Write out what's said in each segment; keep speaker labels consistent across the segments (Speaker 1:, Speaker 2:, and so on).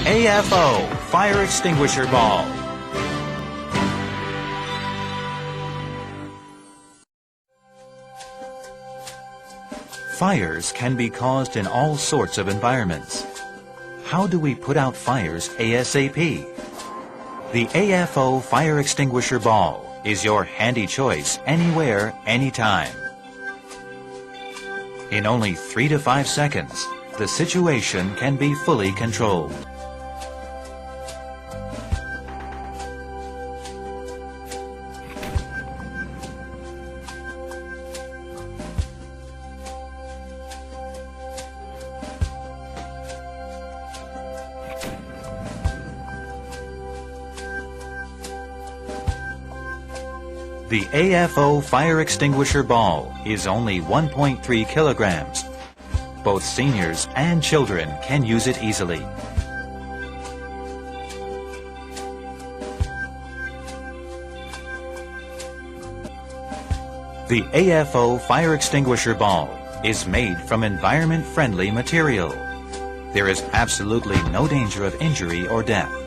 Speaker 1: AFO Fire Extinguisher Ball. Fires can be caused in all sorts of environments. How do we put out fires ASAP? The AFO Fire Extinguisher Ball is your handy choice anywhere, anytime. In only 3 to 5 seconds, the situation can be fully controlled. The AFO Fire Extinguisher Ball is only 1.3 kilograms. Both seniors and children can use it easily. The AFO Fire Extinguisher Ball is made from environment-friendly material. There is absolutely no danger of injury or death.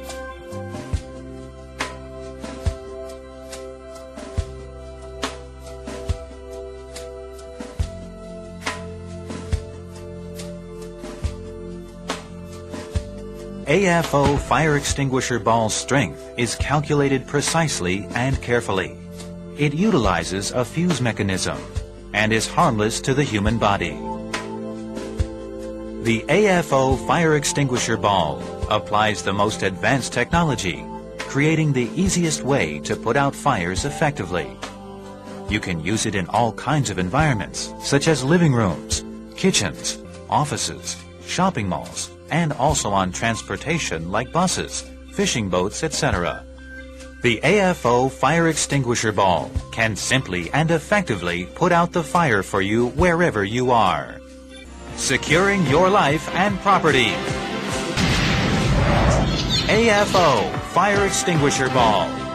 Speaker 1: AFO Fire Extinguisher Ball's strength is calculated precisely and carefully. It utilizes a fuse mechanism and is harmless to the human body. The AFO Fire Extinguisher Ball applies the most advanced technology, creating the easiest way to put out fires effectively. You can use it in all kinds of environments, such as living rooms, kitchens, offices, shopping malls, and also on transportation like buses, fishing boats, etc. The AFO Fire Extinguisher Ball can simply and effectively put out the fire for you wherever you are. Securing your life and property. AFO Fire Extinguisher Ball.